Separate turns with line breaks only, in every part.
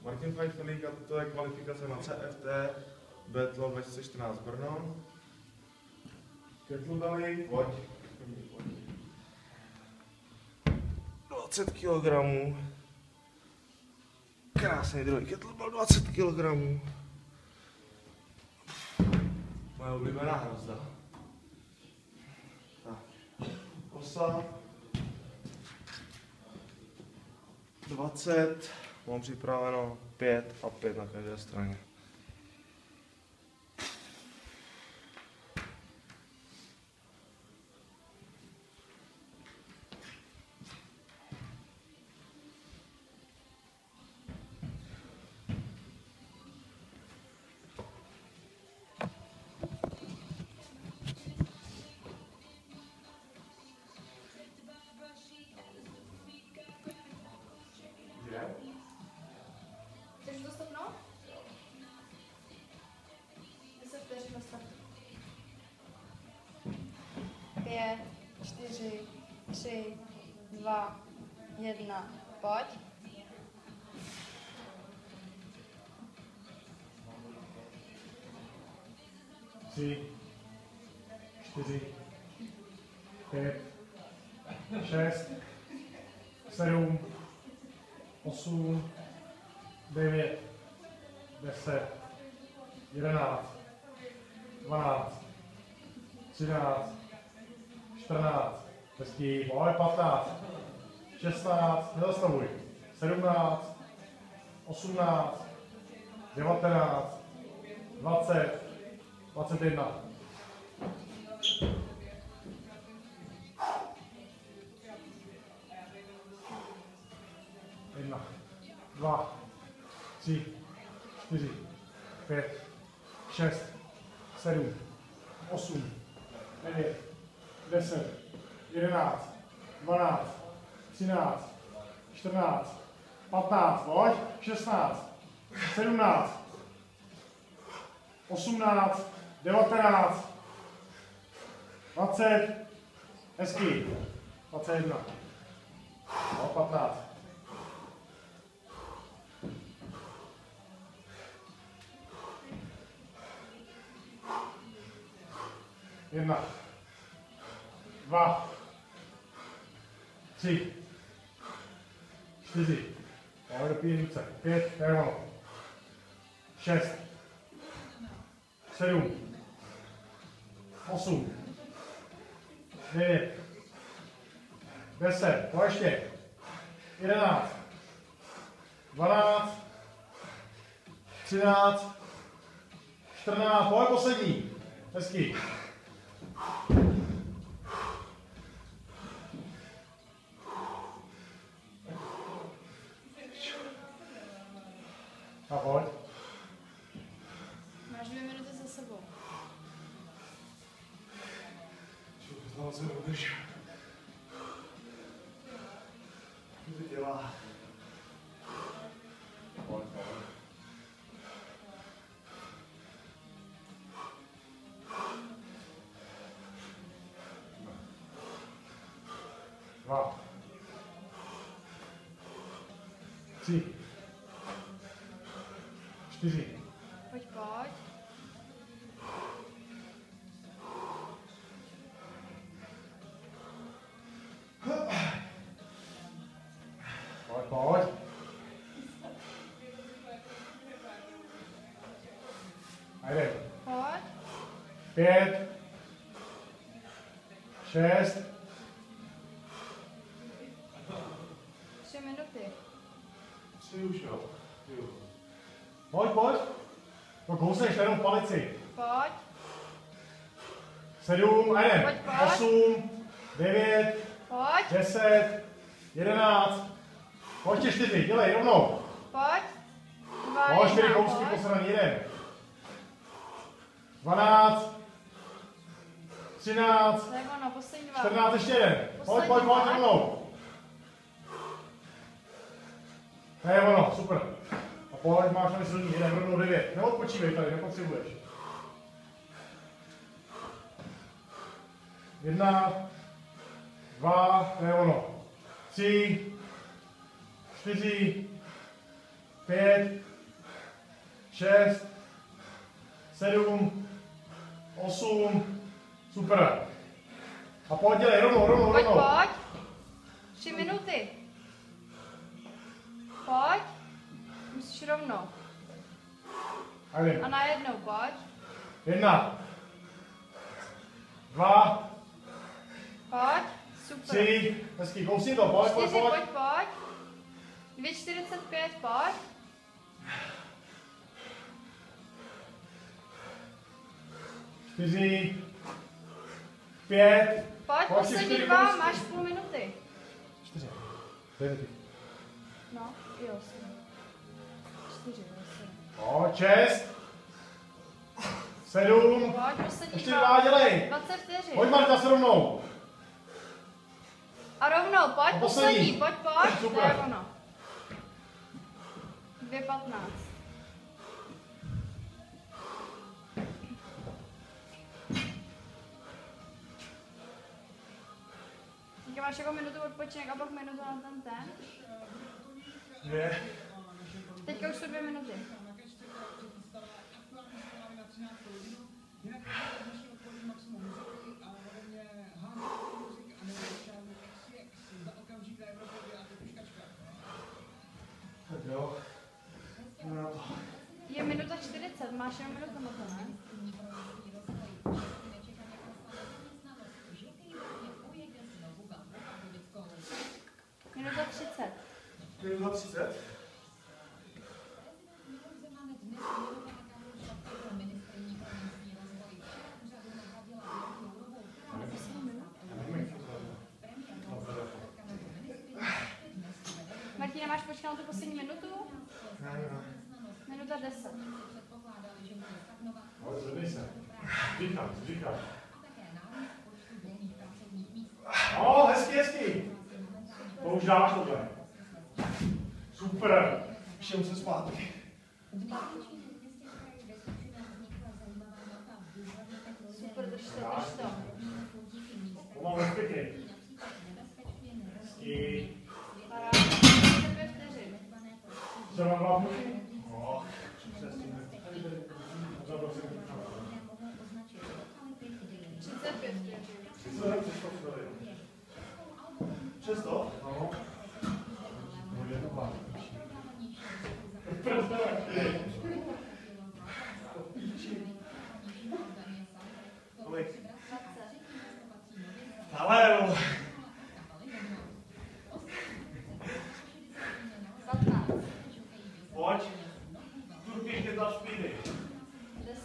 Martin Fajfelík a to je kvalifikace na CFT Biathlon 2014 Brno. Kettlebelly, pojď. 20 kg. Krásný druhý kettlebell, 20 kg. Moje oblíbená hrazda. Osa. 20. Mám připraveno 5 a 5 na každé straně.
Chceš to stopnout? 10 vteřin na start. 5, 4, 3, 2, 1, pojď.
Tři, 4, 5, 6, 7, 8, 9, 10, 11, 12, 13, 14, hezký, pojď, 15, 16, nezastavuj, 17, 18, 19, 20, 21. Jedna, 2, 3, 4, 5, 6, 7, 8, 9, 10, 11, 12, 13, 14, 15, pojď, 16, 17, 18, 19, 20, hezký, 21, 15. Jedna, 2, 3, 4, máme do pět, 5, ono, 6, 7, 8, 9, 10, pojď ještě, 11, 12, 13, 14, pojď poslední, hezký. A pojď.
Máš 2 minuty za sebou.
Znovu se udržím. Co to dělá? Pojď, pojď.
Dva. 3. 4.
Pojď, pojď.
Pojď, pojď. A jdem.
Pojď.
5. 6.
3 minuty.
3 už jo.
Pojď, pojď. No kousneš jenom v palici.
Pojď.
7, a jdem.
Pojď, pojď.
8, 9,
Pojď.
10, 11. Pojď 4, dělej rovnou.
Pojď. 2,
Pojď 4
1,
kousky
pojď.
posraný, jeden. 12, 13,
Tak ono, poslední 2.
14, ještě jeden. Pojď, pojď, pojď, rovnou. To je ono, super. A pojď, máš tady silný, jeden, rovnou 9. Neodpočívej tady, nepotřebuješ. 1, 2, to je ono. 3, 4, 5, 6, 7, 8, super. A pojď, dělej, rovnou.
Pojď. 3 minuty. Pojď. Musíš rovnou.
A jdem.
A najednou, pojď.
1, 2,
Pojď. Super.
3, hezký, kousni to, pojď.
4, pojď. 2,45, pojď.
4, 5,
Pojď,
Pojď,
poslední
4
2,
kousky.
máš půl minuty.
4. Dej.
No, jo, 4, 7.
Pojď, 6, 7,
Pojď, poslední
ještě
2.
2, dělej.
20 vteřin.
Pojď, Marta, se rovnou.
A rovnou, pojď,
A
poslední.
poslední.
Pojď.
Super.
To je ono. 2,15. Teďka máš jako minutu odpočinek a pak minutu na ten.
2.
Teďka už jsou 2 minuty.
Tak jo. No.
Je minuta 40, máš jenom minutu na to, ne? Minuta 30.
Minuta 30.
Martina, máš počkat na tu poslední minutu?
Ne.
Minuta 10.
Ale zvedni se. Říkám. No, hezký. To už dáš tohle. Super. Všem se zpátky.
Super, drž to.
Pomalu zpětně. Hezký.
Paráda. 35 vteřin.
Co mám hlavně? No, přesně.
35 vteřin.
Přesto? No. No, je to plán.
Kolik?
20.
Ale
15.
pojď. Turkiš je ta speedy.
10.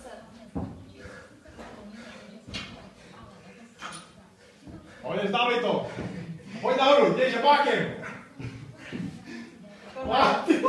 Pojď, nezdávej to. Pojď nahoru, děj žebákem.
Tohle.
Ty